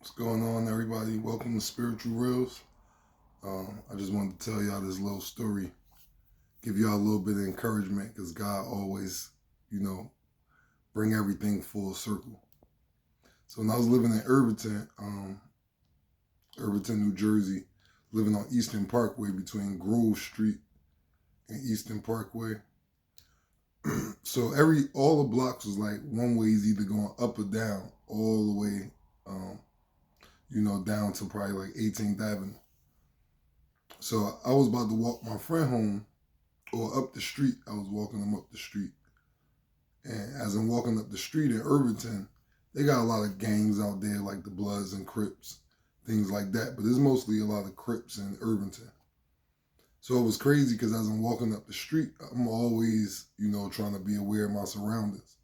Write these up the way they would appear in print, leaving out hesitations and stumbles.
What's going on, everybody? Welcome to Spiritual Reels. I just wanted to tell y'all this little story, give y'all a little bit of encouragement, because God always, bring everything full circle. So when I was living in Irvington, New Jersey, living on Eastern Parkway between Grove Street and Eastern Parkway. So all the blocks was like one way is either going up or down, all the way, down to probably like 18th Avenue. So I was about to walk my friend home, or up the street. I was walking him up the street. And as I'm walking up the street in Irvington, they got a lot of gangs out there, like the Bloods and Crips, things like that. But there's mostly a lot of Crips in Irvington. So it was crazy because as I'm walking up the street, I'm always, trying to be aware of my surroundings.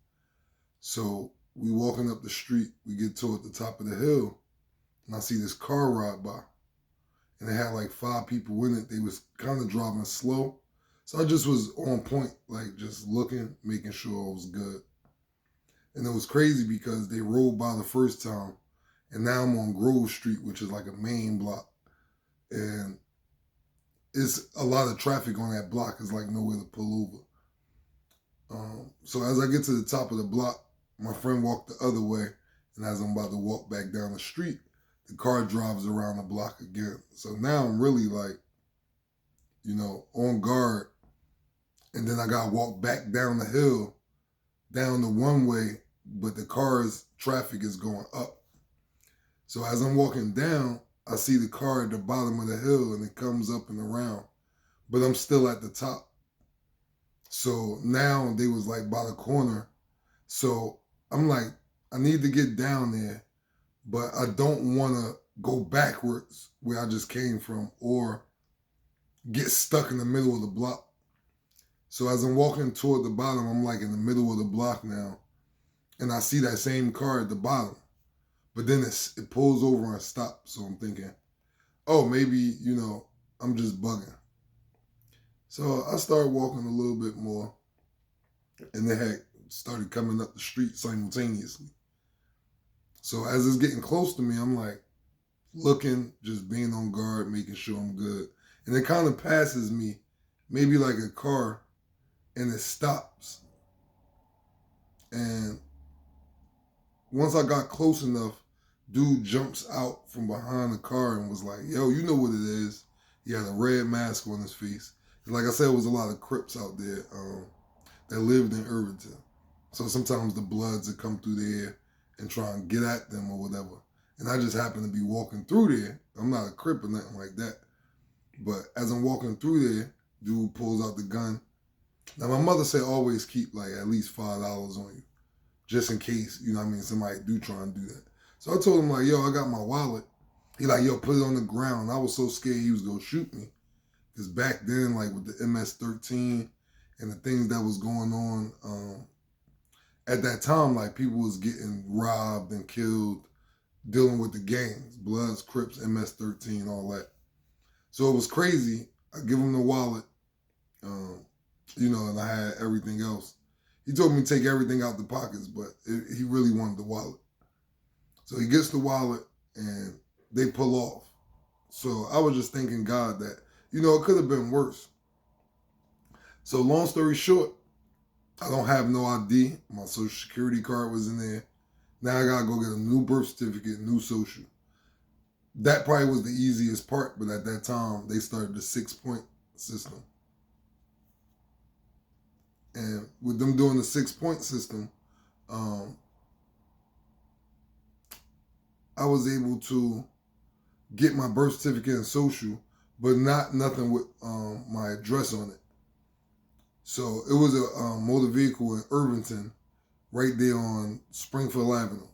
So we walking up the street, we get toward the top of the hill, and I see this car ride by. And it had like 5 people in it. They was kind of driving slow. So I just was on point, like just looking, making sure I was good. And it was crazy because they rolled by the first time, and now I'm on Grove Street, which is like a main block. And it's a lot of traffic on that block. It's like nowhere to pull over. So as I get to the top of the block, my friend walked the other way. And as I'm about to walk back down the street, the car drives around the block again. So now I'm really like, on guard. And then I got to walk back down the hill, down the one way, but the car's traffic is going up. So as I'm walking down, I see the car at the bottom of the hill and it comes up and around, but I'm still at the top. So now they was like by the corner. So I'm like, I need to get down there, but I don't want to go backwards where I just came from or get stuck in the middle of the block. So as I'm walking toward the bottom, I'm like in the middle of the block now, and I see that same car at the bottom, but then it pulls over and stops. So I'm thinking, oh, maybe, I'm just bugging. So I started walking a little bit more, and they had started coming up the street simultaneously. So as it's getting close to me, I'm like looking, just being on guard, making sure I'm good. And it kind of passes me, maybe like a car, and it stops. And once I got close enough, dude jumps out from behind the car and was like, yo, you know what it is. He had a red mask on his face. Like I said, it was a lot of Crips out there that lived in Irvington. So sometimes the Bloods would come through there and try and get at them or whatever. And I just happened to be walking through there. I'm not a Crip or nothing like that. But as I'm walking through there, dude pulls out the gun. Now my mother said always keep like at least $5 on you, just in case, somebody do try and do that. So I told him like, yo, I got my wallet. He like, yo, put it on the ground. I was so scared he was gonna shoot me. Because back then, like with the MS-13 and the things that was going on, at that time, like people was getting robbed and killed, dealing with the gangs, Bloods, Crips, MS-13, all that. So it was crazy. I give him the wallet, and I had everything else. He told me to take everything out the pockets, but he really wanted the wallet. So he gets the wallet and they pull off. So I was just thanking God that, it could have been worse. So long story short, I don't have no ID. My social security card was in there. Now I gotta go get a new birth certificate, new social. That probably was the easiest part, but at that time they started the 6-point system. And with them doing the 6-point system, I was able to get my birth certificate and social, but nothing with my address on it. So it was a motor vehicle in Irvington, right there on Springfield Avenue.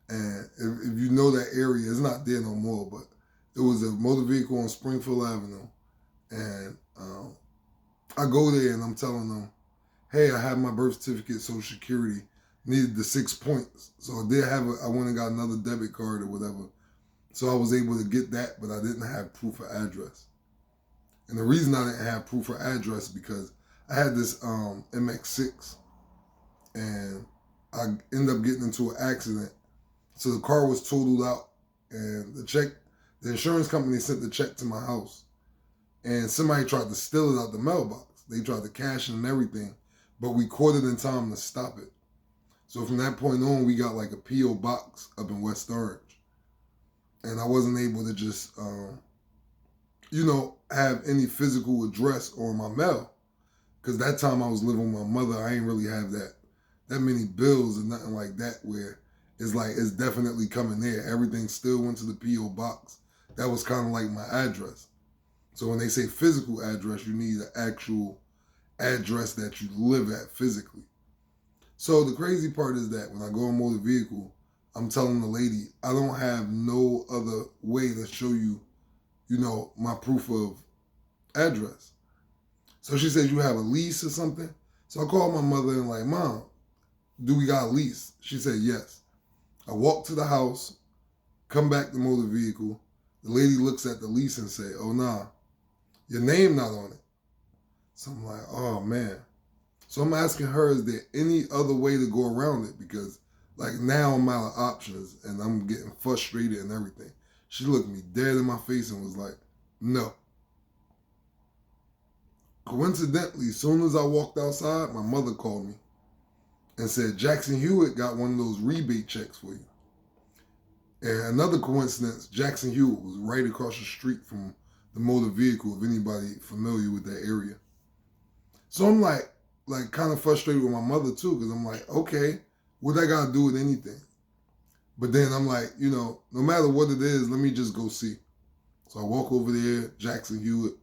And if you know that area, it's not there no more, but it was a motor vehicle on Springfield Avenue. And I go there and I'm telling them, hey, I have my birth certificate, social security, needed the 6 points. So I went and got another debit card or whatever. So I was able to get that, but I didn't have proof of address. And the reason I didn't have proof of address because I had this MX-6 and I ended up getting into an accident So the car was totaled out, and the insurance company sent the check to my house, and somebody tried to steal it out the mailbox. They tried to cash it and everything, but we caught it in time to stop it. So from that point on, we got like a PO box up in West Orange, and I wasn't able to just, have any physical address on my mail, because that time I was living with my mother. I ain't really have that many bills and nothing like that where it's like it's definitely coming there. Everything still went to the PO box. That was kind of like my address. So when they say physical address, you need an actual address that you live at physically. So the crazy part is that when I go on motor vehicle, I'm telling the lady I don't have no other way to show you, my proof of address. So she says, you have a lease or something? So I called my mother and like, Mom, do we got a lease? She said, yes. I walk to the house, come back to motor vehicle. The lady looks at the lease and say, oh, nah, your name not on it. So I'm like, oh, man. So I'm asking her, is there any other way to go around it? Because like now I'm out of options and I'm getting frustrated and everything. She looked me dead in my face and was like, no. Coincidentally, as soon as I walked outside, my mother called me and said, Jackson Hewitt got one of those rebate checks for you. And another coincidence, Jackson Hewitt was right across the street from the motor vehicle, if anybody familiar with that area. So I'm like kind of frustrated with my mother too, because I'm like, okay, what I got to do with anything? But then I'm like, no matter what it is, let me just go see. So I walk over there, Jackson Hewitt.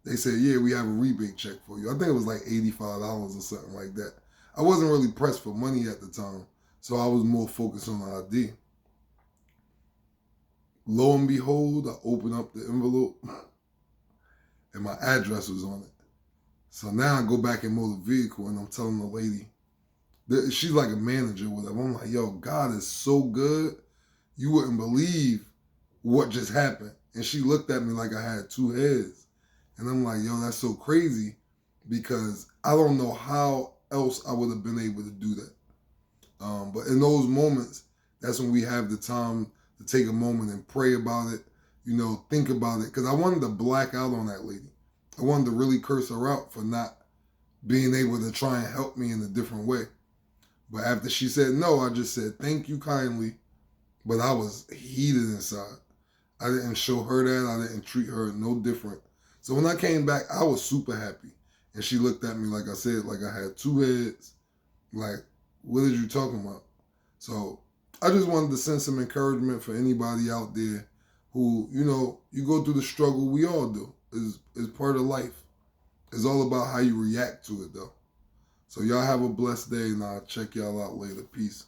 They said, yeah, we have a rebate check for you. I think it was like $85 or something like that. I wasn't really pressed for money at the time, so I was more focused on the ID. Lo and behold, I open up the envelope and my address was on it. So now I go back in motor vehicle and I'm telling the lady, she's like a manager or whatever. I'm like, yo, God is so good. You wouldn't believe what just happened. And she looked at me like I had two heads. And I'm like, yo, that's so crazy, because I don't know how else I would have been able to do that. But in those moments, that's when we have the time to take a moment and pray about it, think about it. Because I wanted to black out on that lady. I wanted to really curse her out for not being able to try and help me in a different way. But after she said no, I just said, thank you kindly. But I was heated inside. I didn't show her that. I didn't treat her no different. So when I came back, I was super happy. And she looked at me, like I said, like I had two heads. Like, what are you talking about? So I just wanted to send some encouragement for anybody out there who, you go through the struggle. We all do. It's part of life. It's all about how you react to it, though. So y'all have a blessed day, and I'll check y'all out later. Peace.